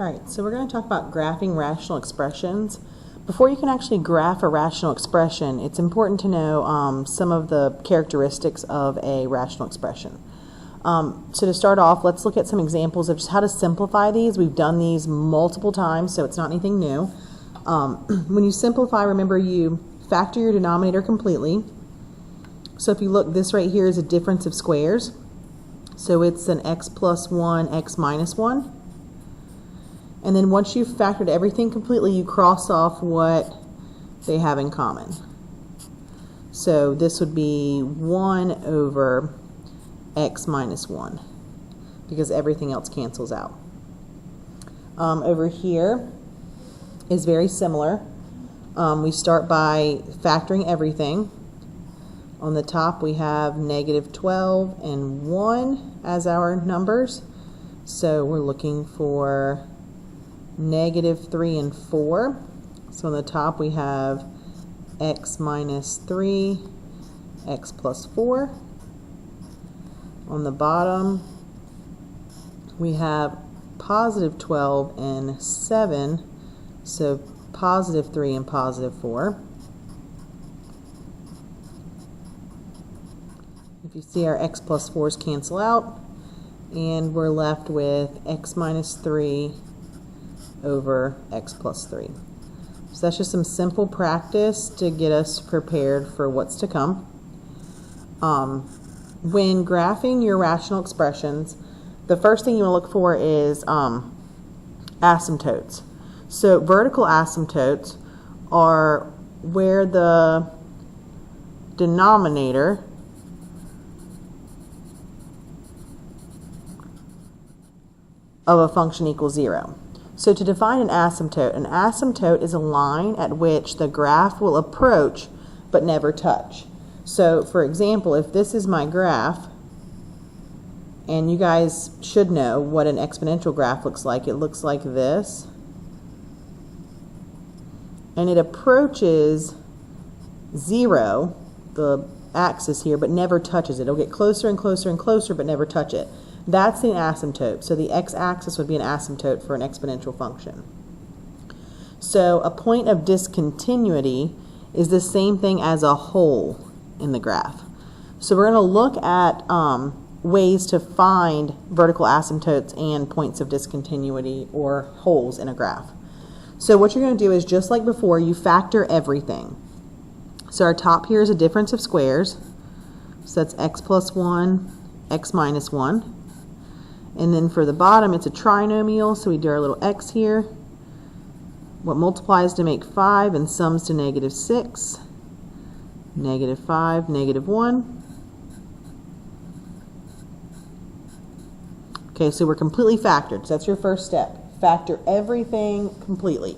Alright, so we're going to talk about graphing rational expressions. Before you can actually graph a rational expression, it's important to know some of the characteristics of a rational expression. So to start off, let's look at some examples of just how to simplify these. We've done these multiple times, so it's not anything new. When you simplify, remember you factor your denominator completely. So if you look, this right here is a difference of squares. So it's an x plus 1, x minus 1. And then once you've factored everything completely, you cross off what they have in common. So this would be 1 over x minus 1, because everything else cancels out. Over here is very similar. We start by factoring everything. On the top we have negative 12 and 1 as our numbers. So we're looking for negative 3 and 4. So on the top we have x minus 3, x plus 4. On the bottom we have positive 12 and 7, so positive 3 and positive 4. If you see, our x plus 4's cancel out, and we're left with x minus 3 over x plus 3. So that's just some simple practice to get us prepared for what's to come. When graphing your rational expressions, the first thing you want to look for is asymptotes. So vertical asymptotes are where the denominator of a function equals 0. So to define an asymptote is a line at which the graph will approach but never touch. So for example, if this is my graph, and you guys should know what an exponential graph looks like. It looks like this. And it approaches 0, the axis here, but never touches it. It'll get closer and closer and closer but never touch it. That's the asymptote. So the x-axis would be an asymptote for an exponential function. So a point of discontinuity is the same thing as a hole in the graph. So we're going to look at ways to find vertical asymptotes and points of discontinuity or holes in a graph. So what you're going to do is, just like before, you factor everything. So our top here is a difference of squares. So that's x plus 1, x minus 1. And then for the bottom, it's a trinomial, so we do our little x here. What multiplies to make 5 and sums to negative 6. Negative 5, negative 1. Okay, so we're completely factored. So that's your first step. Factor everything completely.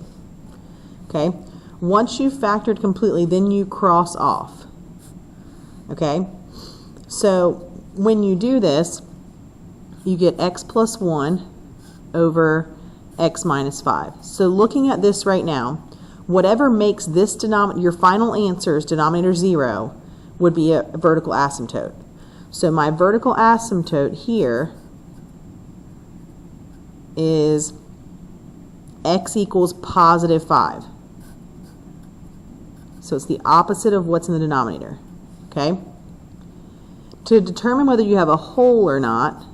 Okay, once you've factored completely, then you cross off. Okay, so when you do this, you get x plus 1 over x minus 5. So looking at this right now, whatever makes this denominator, your final answer's denominator 0, would be a vertical asymptote. So my vertical asymptote here is x equals positive 5. So it's the opposite of what's in the denominator. Okay? To determine whether you have a hole or not,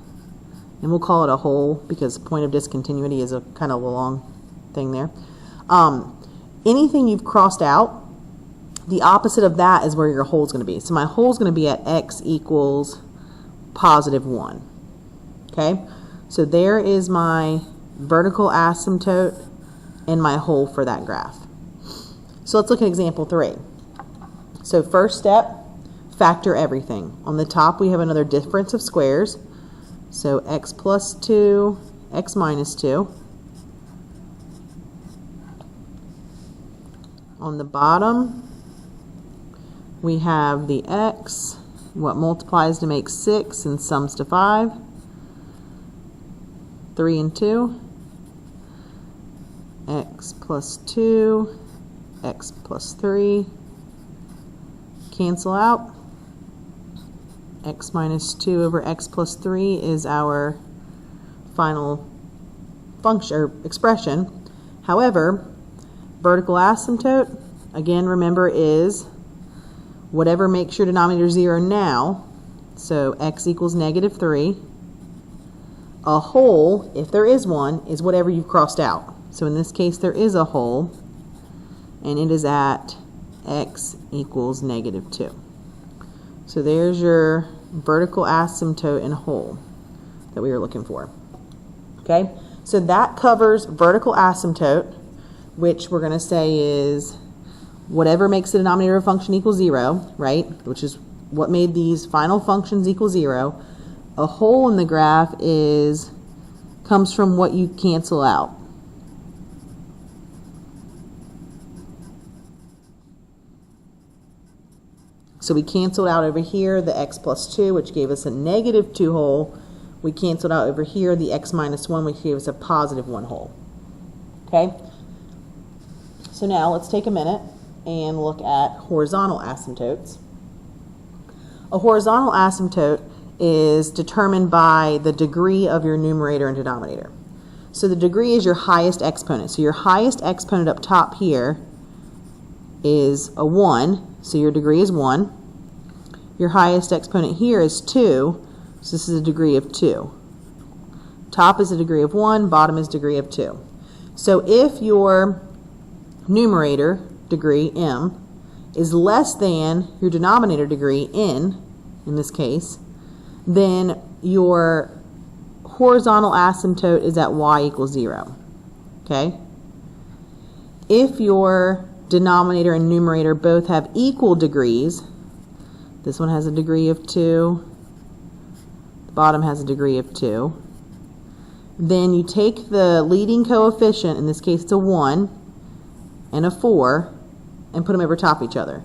and we'll call it a hole because point of discontinuity is a kind of a long thing there. Anything you've crossed out, the opposite of that is where your hole is going to be. So my hole is going to be at x equals positive 1. Okay? So there is my vertical asymptote and my hole for that graph. So let's look at example 3. So first step, factor everything. On the top we have another difference of squares. So x plus 2, x minus 2. On the bottom, we have the x, what multiplies to make 6 and sums to 5. 3 and 2. X plus 2, x plus 3. Cancel out. X minus 2 over x plus 3 is our final function or expression. However, vertical asymptote, again, remember, is whatever makes your denominator 0 now. So x equals -3. A whole, if there is one, is whatever you've crossed out. So in this case, there is a whole, and it is at x equals -2. So there's your vertical asymptote in whole that we were looking for. Okay, so that covers vertical asymptote, which we're going to say is whatever makes the denominator of a function equal 0, right, which is what made these final functions equal 0. A hole in the graph comes from what you cancel out. So we canceled out over here the x plus 2, which gave us a -2 whole. We canceled out over here the x minus 1, which gave us a +1 whole. Okay? So now let's take a minute and look at horizontal asymptotes. A horizontal asymptote is determined by the degree of your numerator and denominator. So the degree is your highest exponent. So your highest exponent up top here is a 1, so your degree is 1. Your highest exponent here is 2, so this is a degree of 2. Top is a degree of 1, bottom is a degree of 2. So if your numerator, degree, m, is less than your denominator degree, n, in this case, then your horizontal asymptote is at y equals 0. Okay? If your denominator and numerator both have equal degrees, this one has a degree of 2, the bottom has a degree of 2, then you take the leading coefficient, in this case it's a 1 and a 4, and put them over top each other.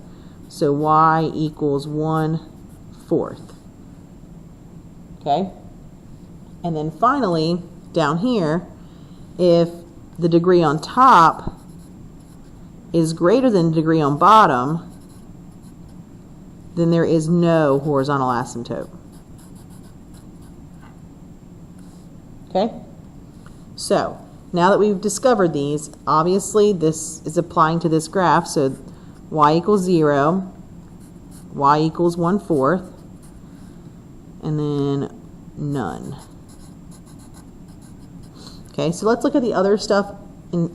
So y equals 1/4. Okay? And then finally, down here, if the degree on top is greater than the degree on bottom, then there is no horizontal asymptote. Okay? So, now that we've discovered these, obviously this is applying to this graph, so y equals 0, y equals 1/4, and then none. Okay, so let's look at the other stuff in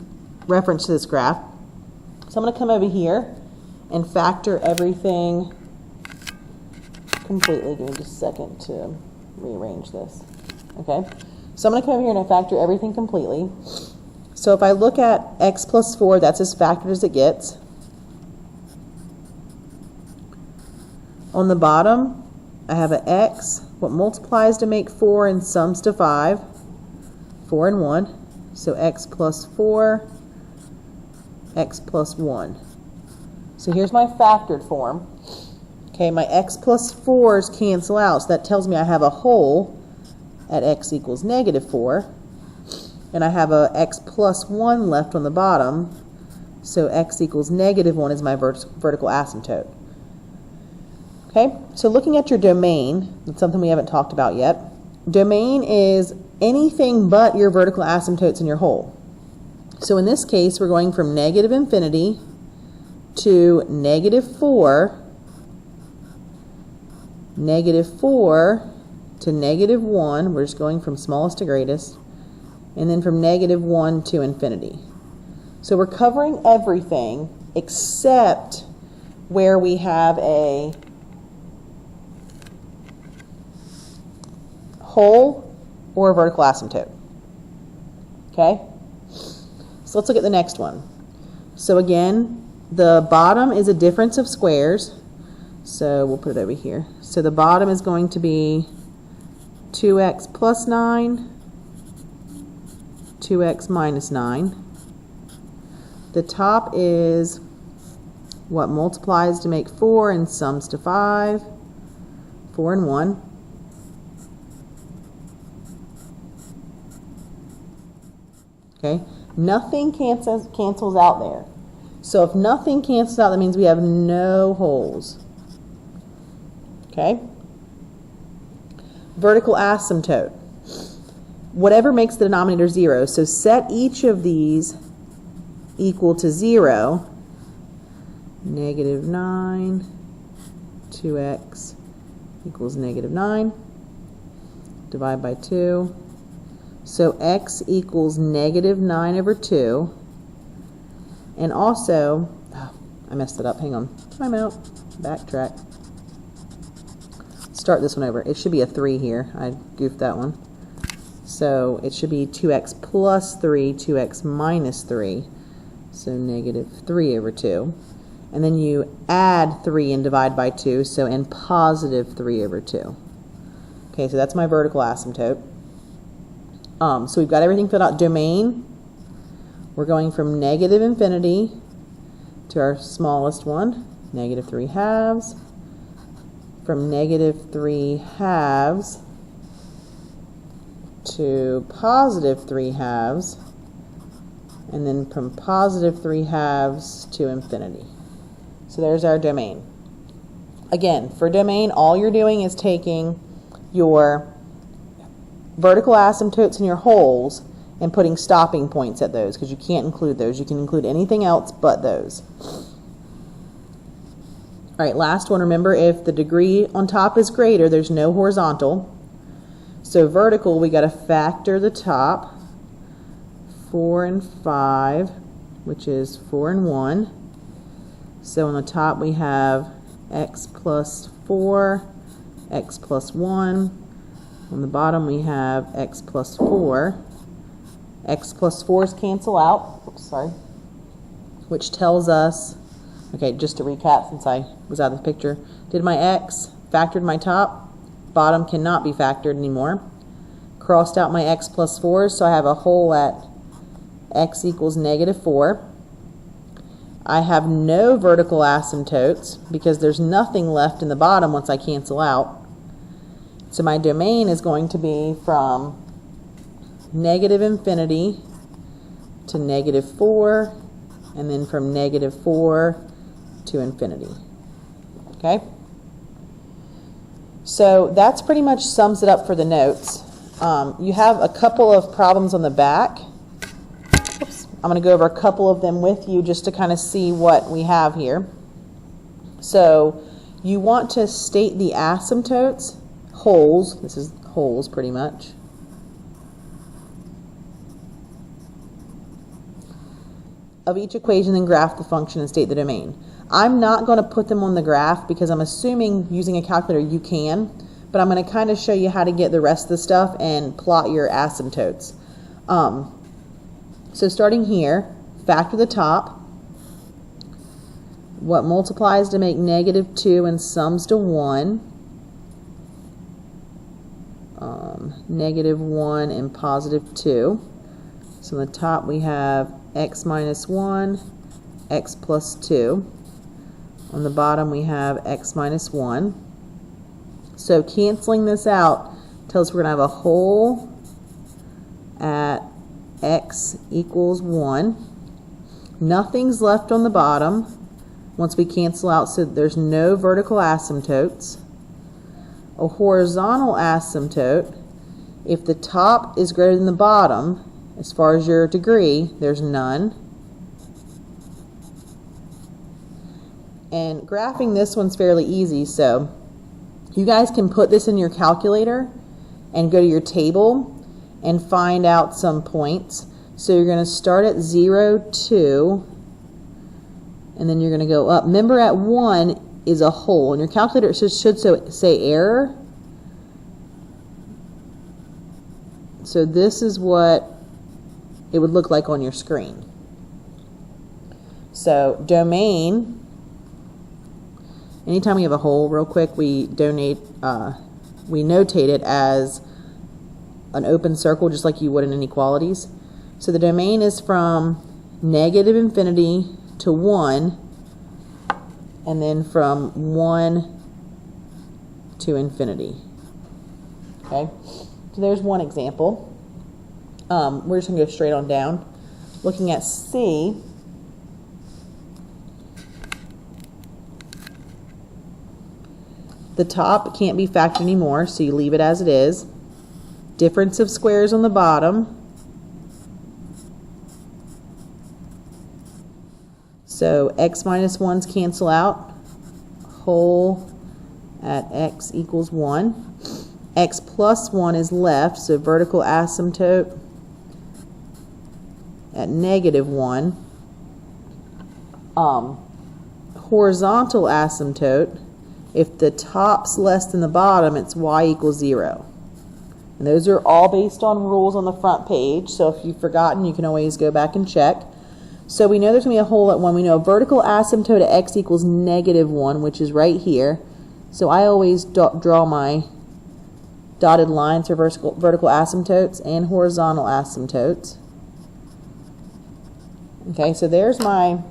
reference to this graph. So I'm going to come over here and factor everything completely. Give me just a second to rearrange this. Okay, so I'm going to come over here and factor everything completely. So if I look at x plus 4, that's as factored as it gets. On the bottom, I have an x, what multiplies to make 4 and sums to 5, 4 and 1. So x plus 4, x plus 1. So here's my factored form. Okay, my x plus 4's cancel out, so that tells me I have a whole at x equals -4. And I have a x plus 1 left on the bottom, so x equals -1 is my vertical asymptote. Okay, so looking at your domain, that's something we haven't talked about yet. Domain is anything but your vertical asymptotes in your whole. So in this case, we're going from -infinity to -4, -4 to -1. We're just going from smallest to greatest. And then from -1 to infinity. So we're covering everything except where we have a whole or a vertical asymptote. Okay? So let's look at the next one. So again, the bottom is a difference of squares. So we'll put it over here. So the bottom is going to be 2x plus 9, 2x minus 9. The top is what multiplies to make 4 and sums to 5, 4 and 1. Okay, nothing cancels out there. So if nothing cancels out, that means we have no holes. Okay? Vertical asymptote. whatever makes the denominator 0. So set each of these equal to 0. Negative 9, 2x equals negative 9. Divide by 2. So x equals negative 9 over 2. And also, oh, I messed it up. Hang on. Time out. Backtrack. Start this one over. It should be a 3 here. I goofed that one. So it should be 2x plus 3, 2x minus 3. So negative 3 over 2. And then you add 3 and divide by 2, so and positive 3 over 2. Okay, so that's my vertical asymptote. So we've got everything filled out. Domain, we're going from negative infinity to our smallest one, negative 3 halves. From negative 3 halves to positive 3 halves. And then from positive 3 halves to infinity. So there's our domain. Again, for domain, all you're doing is taking your vertical asymptotes and your holes and putting stopping points at those, because you can't include those. You can include anything else but those. All right, last one. Remember, if the degree on top is greater, there's no horizontal. So vertical, we got to factor the top, 4 and 5, which is 4 and 1. So on the top we have x plus 4, x plus 1. On the bottom we have x plus 4. X plus 4's cancel out. Oops, sorry. Which tells us, okay, just to recap since I was out of the picture, did my x, factored my top, bottom cannot be factored anymore. Crossed out my x plus 4, so I have a hole at x equals negative 4. I have no vertical asymptotes because there's nothing left in the bottom once I cancel out. So my domain is going to be from negative infinity to negative 4, and then from negative 4 to infinity. Okay? So that's pretty much sums it up for the notes. You have a couple of problems on the back. Oops. I'm going to go over a couple of them with you just to kind of see what we have here. So you want to state the asymptotes, holes, this is holes pretty much, of each equation, then graph the function and state the domain. I'm not going to put them on the graph because I'm assuming using a calculator you can, but I'm going to kind of show you how to get the rest of the stuff and plot your asymptotes. So starting here, factor the top. What multiplies to make negative 2 and sums to 1. Negative 1 and positive 2. So on the top we have x minus 1, x plus 2. On the bottom we have x minus 1. So canceling this out tells us we're going to have a hole at x equals 1. Nothing's left on the bottom once we cancel out, so there's no vertical asymptotes. A horizontal asymptote, if the top is greater than the bottom, as far as your degree, there's none. And graphing this one's fairly easy, so you guys can put this in your calculator and go to your table and find out some points. So you're going to start at 0, 2, and then you're going to go up. Remember, at 1 is a hole, and your calculator should say error. So this is what it would look like on your screen. So domain, anytime we have a hole, real quick, we notate it as an open circle, just like you would in inequalities. So the domain is from negative infinity to 1, and then from 1 to infinity. Okay, so there's one example. We're just going to go straight on down. Looking at C, the top can't be factored anymore, so you leave it as it is. difference of squares on the bottom. So x minus 1's cancel out, whole at x equals 1. X plus 1 is left, so vertical asymptote at negative 1. Horizontal asymptote, if the top's less than the bottom, it's y equals 0. And those are all based on rules on the front page, so if you've forgotten, you can always go back and check. So we know there's going to be a hole at 1. We know vertical asymptote at x equals negative 1, which is right here. So I always draw my dotted lines for vertical asymptotes and horizontal asymptotes. Okay, so there's my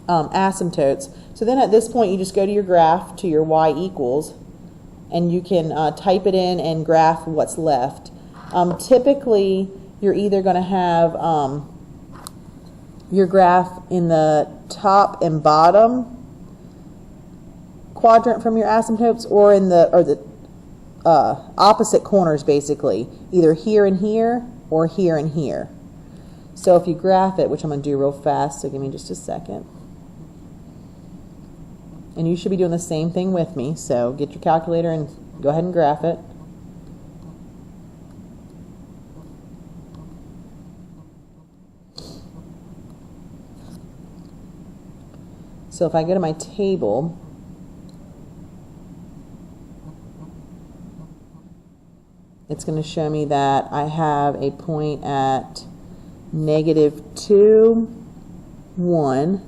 asymptotes. So then at this point you just go to your graph, to your y equals, and you can type it in and graph what's left. Typically you're either going to have your graph in the top and bottom quadrant from your asymptotes, or in the opposite corners, basically, either here and here or here and here. So if you graph it, which I'm going to do real fast, so give me just a second. And you should be doing the same thing with me, so get your calculator and go ahead and graph it. So if I go to my table, it's going to show me that I have a point at negative 2, 1.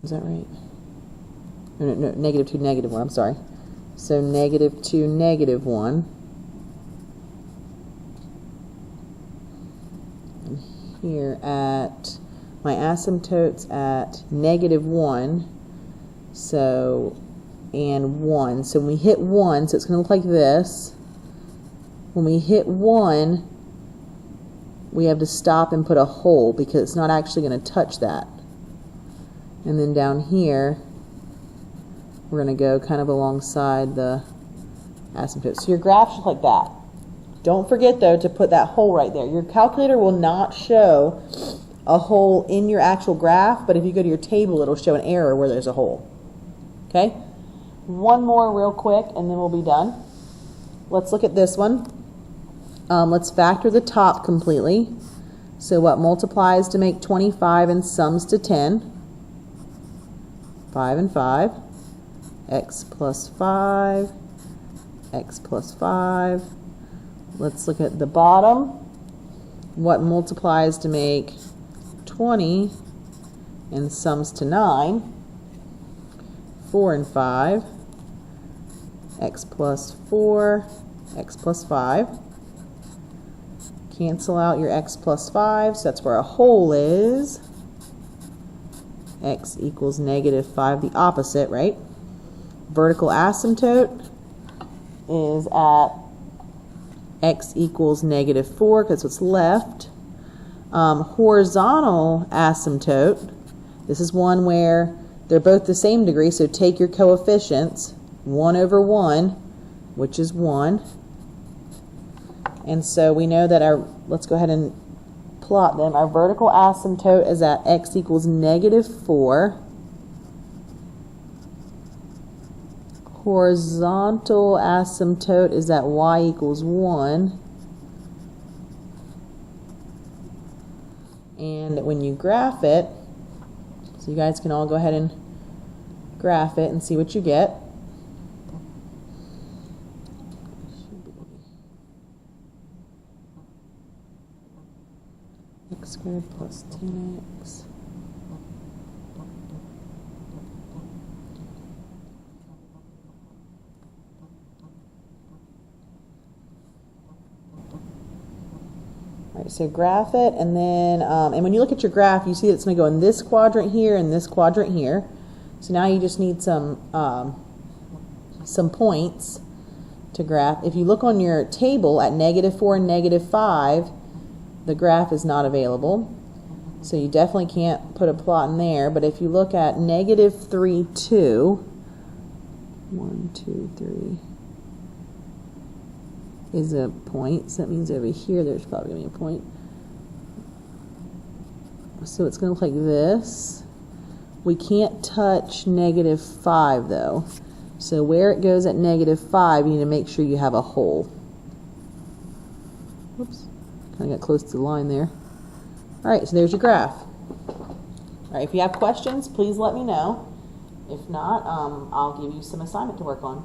Is that right? No, negative 2, negative 1, I'm sorry. So negative 2, negative 1. And here at my asymptotes at negative 1, so, and 1. So when we hit 1, so it's going to look like this. When we hit 1, we have to stop and put a hole because it's not actually going to touch that. And then down here, we're going to go kind of alongside the asymptote. So your graph should look like that. Don't forget, though, to put that hole right there. Your calculator will not show a hole in your actual graph, but if you go to your table, it'll show an error where there's a hole. Okay? One more real quick, and then we'll be done. Let's look at this one. Let's factor the top completely. So what multiplies to make 25 and sums to 10? 5 and 5. X plus 5. X plus 5. Let's look at the bottom. What multiplies to make 20 and sums to 9? 4 and 5. X plus 4. X plus 5. Cancel out your x plus 5, so that's where a hole is. X equals negative 5, the opposite, right? Vertical asymptote is at x equals negative 4, because what's left. Horizontal asymptote, this is one where they're both the same degree, so take your coefficients, 1 over 1, which is 1. And so we know that our, let's go ahead and plot them. Our vertical asymptote is at x equals negative 4. Horizontal asymptote is at y equals 1. And when you graph it, so you guys can all go ahead and graph it and see what you get. X squared plus 10x. Alright, so graph it, and then, and when you look at your graph, you see that it's going to go in this quadrant here and this quadrant here. So now you just need some points to graph. If you look on your table at negative 4 and negative 5, the graph is not available. So you definitely can't put a plot in there. But if you look at -3, 2, 1, 2, 3 is a point. So that means over here there's probably going to be a point. So it's going to look like this. We can't touch -5 though. So where it goes at -5, you need to make sure you have a hole. Oops, kind of got close to the line there. All right, so there's your graph. All right, if you have questions, please let me know. If not, I'll give you some assignment to work on.